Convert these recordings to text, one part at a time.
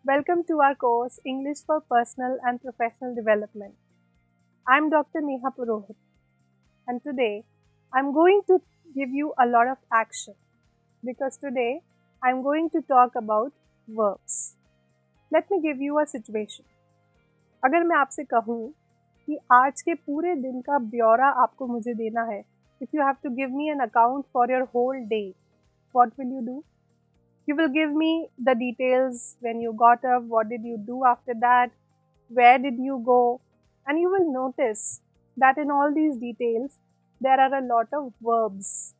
Welcome to our course English for Personal and Professional Development. I'm Dr. Neha Purohit, and today I'm going to give you a lot of action because today I'm going to talk about verbs. Let me give you a situation. अगर मैं आपसे कहूँ कि आज के पूरे दिन का ब्यौरा आपको मुझे देना है, if you have to give me an account for your whole day, what will you do? You will give me the details when you got up, what did you do after that, where did you go, and you will notice that in all these details there are a lot of verbs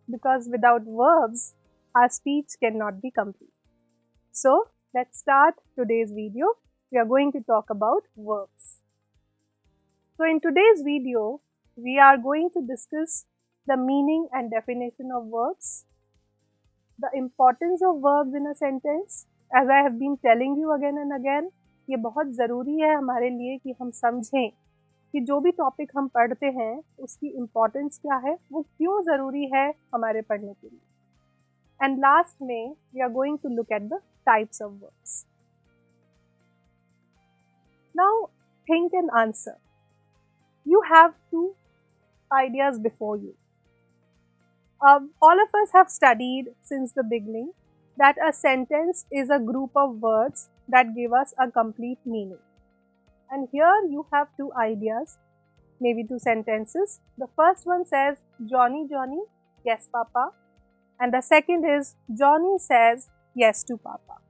because without verbs our speech cannot be complete. So let's start today's video. We are going to talk about verbs. So in today's video we are going to discuss the meaning and definition of verbs, the importance of verbs in a sentence. As I have been telling you again and again, ये बहुत ज़रूरी है हमारे लिए कि हम समझें कि जो भी टॉपिक हम पढ़ते हैं उसकी इम्पोर्टेंस क्या है, वो क्यों ज़रूरी है हमारे पढ़ने के लिए. एंड लास्ट में we are going to look at the types of verbs. Now think and answer. You have two ideas before you. All of us have studied since the beginning that a sentence is a group of words that give us a complete meaning. And here you have two ideas, maybe two sentences. The first one says, Johnny, Johnny, yes, Papa. And the second is, Johnny says yes to Papa.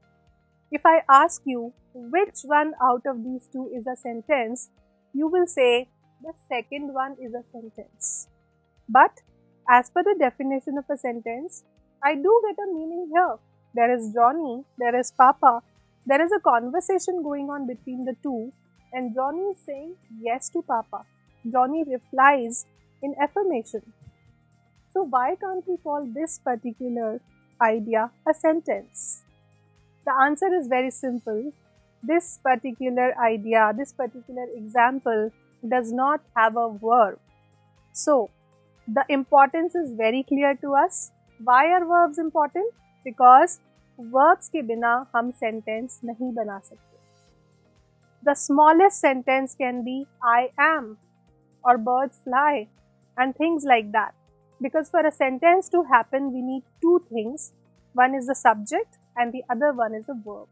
If I ask you which one out of these two is a sentence, you will say the second one is a sentence. But as per the definition of a sentence, I do get a meaning here. There is Johnny, there is Papa, there is a conversation going on between the two, and Johnny is saying yes to Papa. Johnny replies in affirmation. So why can't we call this particular idea a sentence? The answer is very simple. This particular idea, this particular example does not have a verb. So the importance is very clear to us. Why are verbs important? Because verbs के बिना हम sentence नहीं बना सकते. The smallest sentence can be I am or birds fly and things like that. Because for a sentence to happen, we need two things. One is the subject and the other one is a verb.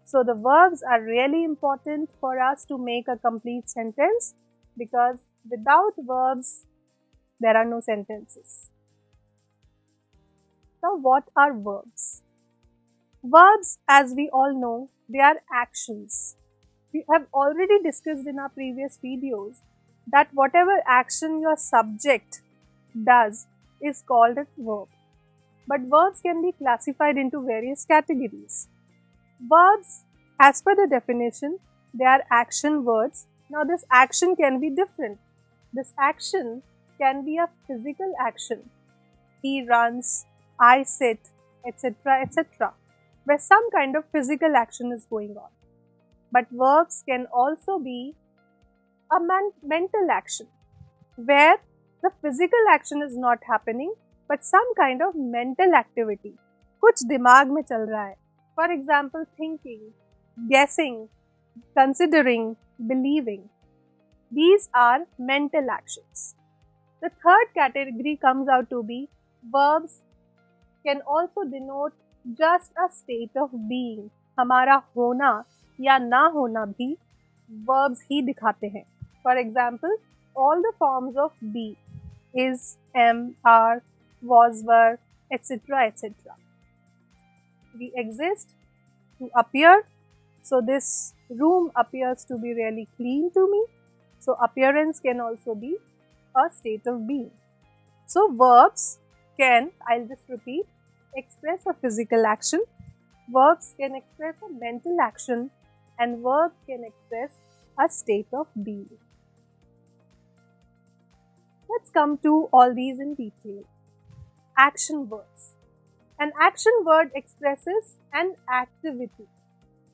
So the verbs are really important for us to make a complete sentence because without verbs, there are no sentences. Now, what are verbs? Verbs, as we all know, they are actions. We have already discussed in our previous videos that whatever action your subject does is called a verb. But verbs can be classified into various categories. Verbs, as per the definition, they are action words. Now, this action can be different. This action can be a physical action. He runs, I sit, etc., etc., where some kind of physical action is going on. But verbs can also be a mental action, where the physical action is not happening, but some kind of mental activity. कुछ दिमाग में चल रहा है. For example, thinking, guessing, considering, believing. These are mental actions. The third category comes out to be verbs can also denote just a state of being. हमारा होना या ना होना भी verbs ही दिखाते हैं. For example, all the forms of be, is, am, are, was, were, etc., etc. We exist to appear. So this room appears to be really clean to me. So appearance can also be a state of being. So verbs can, I'll just repeat, express a physical action. Verbs can express a mental action, and verbs can express a state of being. Let's come to all these in detail. Action words. An action word expresses an activity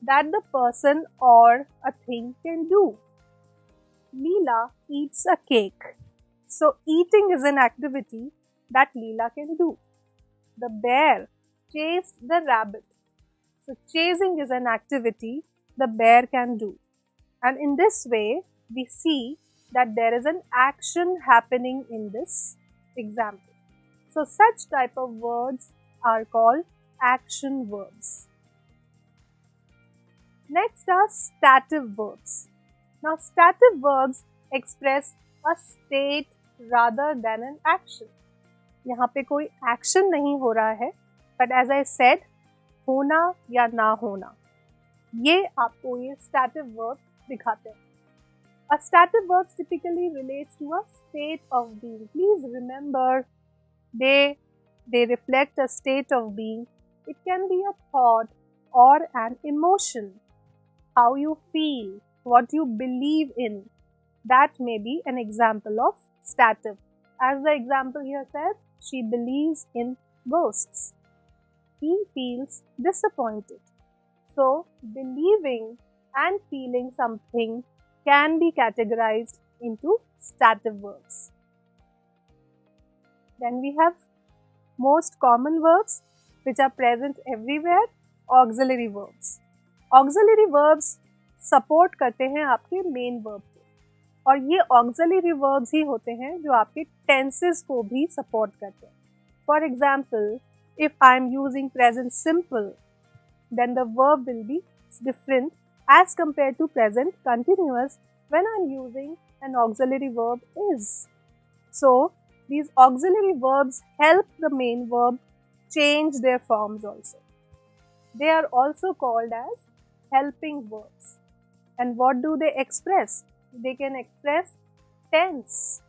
that the person or a thing can do. Leela eats a cake. So eating is an activity that Leela can do. The bear chased the rabbit. So chasing is an activity the bear can do. And in this way, we see that there is an action happening in this example. So such type of words are called action verbs. Next are stative verbs. Now stative verbs express a state rather than an action. यहाँ पे कोई action नहीं हो रहा है, but as I said, होना या ना होना, ये आपको ये stative verb दिखाते हैं. A stative verb typically relates to a state of being. Please remember, they reflect a state of being. It can be a thought or an emotion, how you feel, what you believe in. That may be an example of stative. As the example here says, she believes in ghosts. He feels disappointed. So, believing and feeling something can be categorized into stative verbs. Then we have most common verbs which are present everywhere, auxiliary verbs. Auxiliary verbs support करते हैं आपके main verb को, और ये auxiliary verbs ही होते हैं जो आपके tenses को भी support करते हैं. For example, if I am using present simple, then the verb will be different as compared to present continuous when I am using an auxiliary verb is. So, these auxiliary verbs help the main verb change their forms also. They are also called as helping verbs. And what do they express? They can express tense.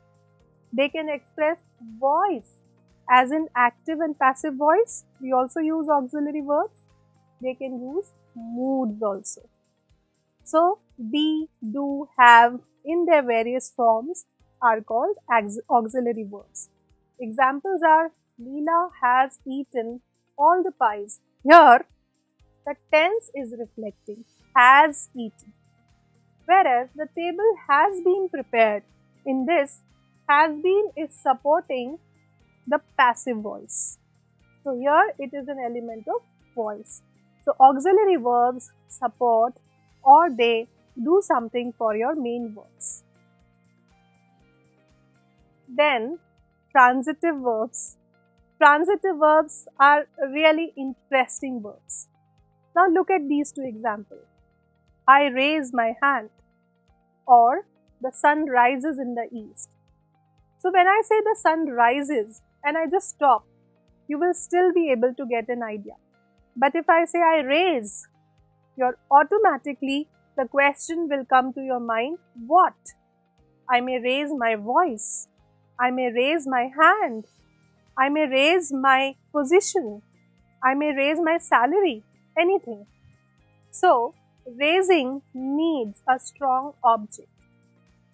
They can express voice, as in active and passive voice. We also use auxiliary verbs. They can use moods also. So, be, do, have in their various forms are called auxiliary verbs. Examples are Leela has eaten all the pies. Here, the tense is reflecting has eaten, whereas the table has been prepared. In this, has been is supporting the passive voice. So, here it is an element of voice. So, auxiliary verbs support or they do something for your main verbs. Then, transitive verbs. Transitive verbs are really interesting verbs. Now, look at these two examples. I raise my hand, or the sun rises in the east. So, when I say the sun rises and I just stop, you will still be able to get an idea. But if I say I raise, automatically the question will come to your mind, what? I may raise my voice, I may raise my hand, I may raise my position, I may raise my salary, anything. So, raising needs a strong object.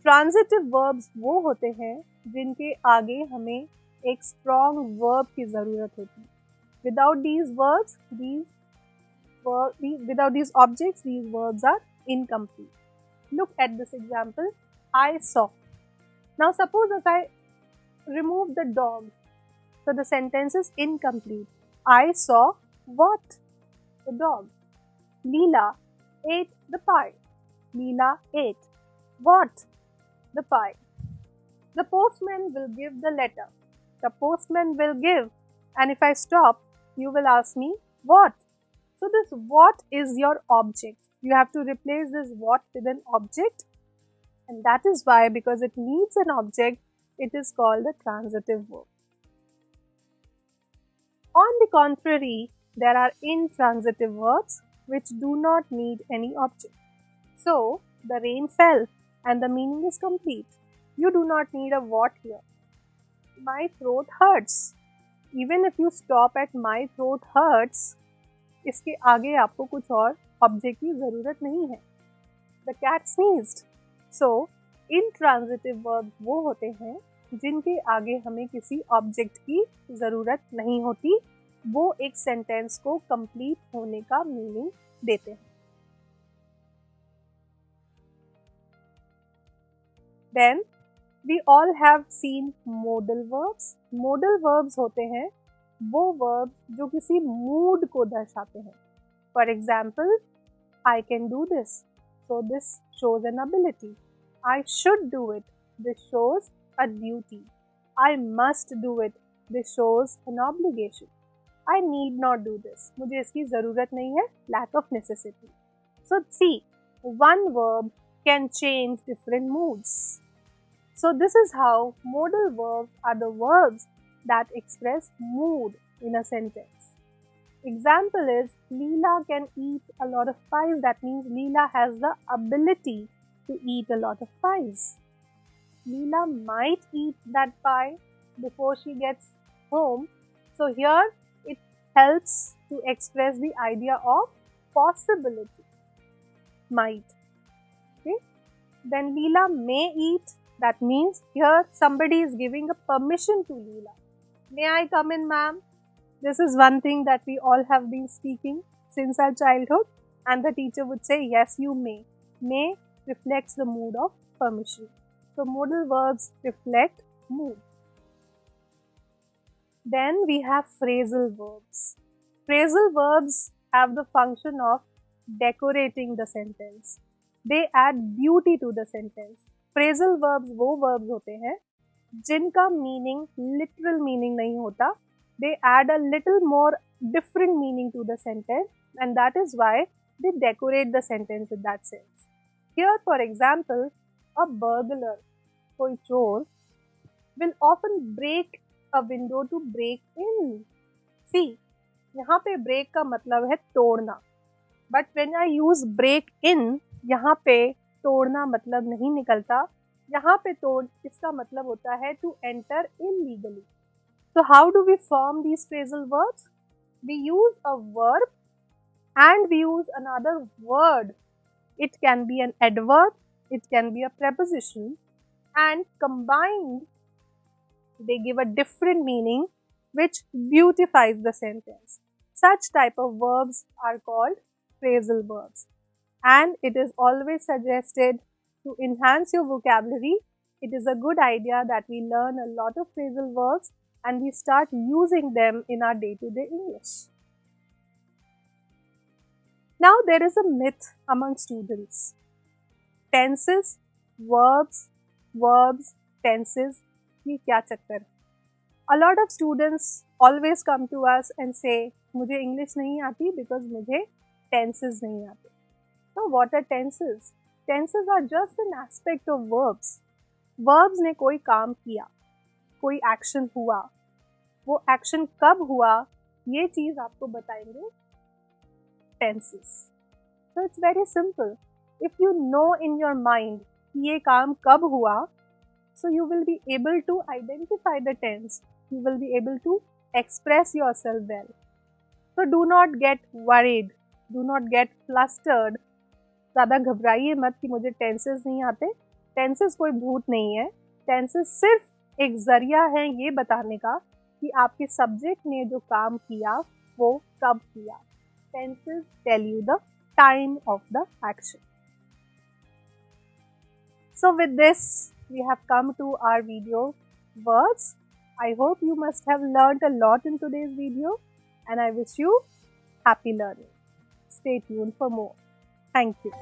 Transitive verbs वो होते हैं जिनके आगे हमें एक strong verb की ज़रूरत होती है. Without these verbs, without these objects, these verbs are incomplete. Look at this example. I saw. Now suppose if I remove the dog, so the sentence is incomplete. I saw what? The dog. Leela ate the pie. Leela ate what? The pie. The postman will give the letter. The postman will give. And if I stop, you will ask me what? So this what is your object. You have to replace this what with an object, and that is why, because it needs an object, it is called a transitive verb. On the contrary, there are intransitive verbs which do not need any object. So, the rain fell and the meaning is complete. You do not need a what here. My throat hurts. Even if you stop at my throat hurts, इसके आगे आपको कुछ और object की ज़रूरत नहीं है. The cat sneezed. So, intransitive verbs वो होते हैं जिनके आगे हमें किसी ऑब्जेक्ट की ज़रूरत नहीं होती. वो एक सेंटेंस को कंप्लीट होने का मीनिंग देते हैं. Then, we all have seen modal verbs. Modal verbs होते हैं वो verbs जो किसी मूड को दर्शाते हैं. For example, I can do this. So this shows an ability. I should do it. This shows a duty. I must do it. This shows an obligation. I need not do this. मुझे इसकी ज़रूरत नहीं है. Lack of necessity. So see, one verb can change different moods. So this is how modal verbs are the verbs that express mood in a sentence. Example is, Leela can eat a lot of pies. That means Leela has the ability to eat a lot of pies. Leela might eat that pie before she gets home. So here it helps to express the idea of possibility. Might. Okay. Then Leela may eat. That means here somebody is giving a permission to Leela. May I come in, ma'am? This is one thing that we all have been speaking since our childhood, and the teacher would say, yes, you may. May reflects the mood of permission. So modal verbs reflect mood. Then we have phrasal verbs. Phrasal verbs have the function of decorating the sentence. They add beauty to the sentence. Phrasal verbs वो verbs होते हैं जिनका meaning literal meaning नहीं होता. They add a little more different meaning to the sentence, and that is why they decorate the sentence with that sense. Here, for example, a burglar, कोई चोर, will often break a window to break in. See, यहाँ पे break का मतलब है तोड़ना. But when I use break in, यहाँ पे तोड़ना मतलब नहीं निकलता. यहाँ पे तोड़ इसका मतलब होता है to enter illegally. So how do we form these phrasal verbs? We use a verb and we use another word. It can be an adverb, it can be a preposition, and combined they give a different meaning which beautifies the sentence. Such type of verbs are called phrasal verbs, and it is always suggested to enhance your vocabulary. It is a good idea that we learn a lot of phrasal verbs and we start using them in our day-to-day English. Now there is a myth among students. Tenses, verbs, tenses, ये क्या चक्कर? A lot of students always come to us and say, मुझे English नहीं आती because मुझे tenses नहीं आते. So what are tenses? Tenses are just an aspect of verbs. Verbs ने कोई काम किया, कोई action हुआ, वो action कब हुआ, ये चीज़ आपको बताएंगे tenses. So it's very simple. If you know in your mind कि ये काम कब हुआ, so you will be able to identify the tense. You will be able to express yourself well. So do not get worried. Do not get flustered. ज़्यादा घबराइए मत कि मुझे tenses नहीं आते. Tenses कोई भूत नहीं है. Tenses सिर्फ एक ज़रिया है ये बताने का कि आपके सब्जेक्ट ने जो काम किया वो कब किया. Tenses tell you the time of the action. So with this, we have come to our video words. I hope you must have learned a lot in today's video, and I wish you happy learning. Stay tuned for more. Thank you.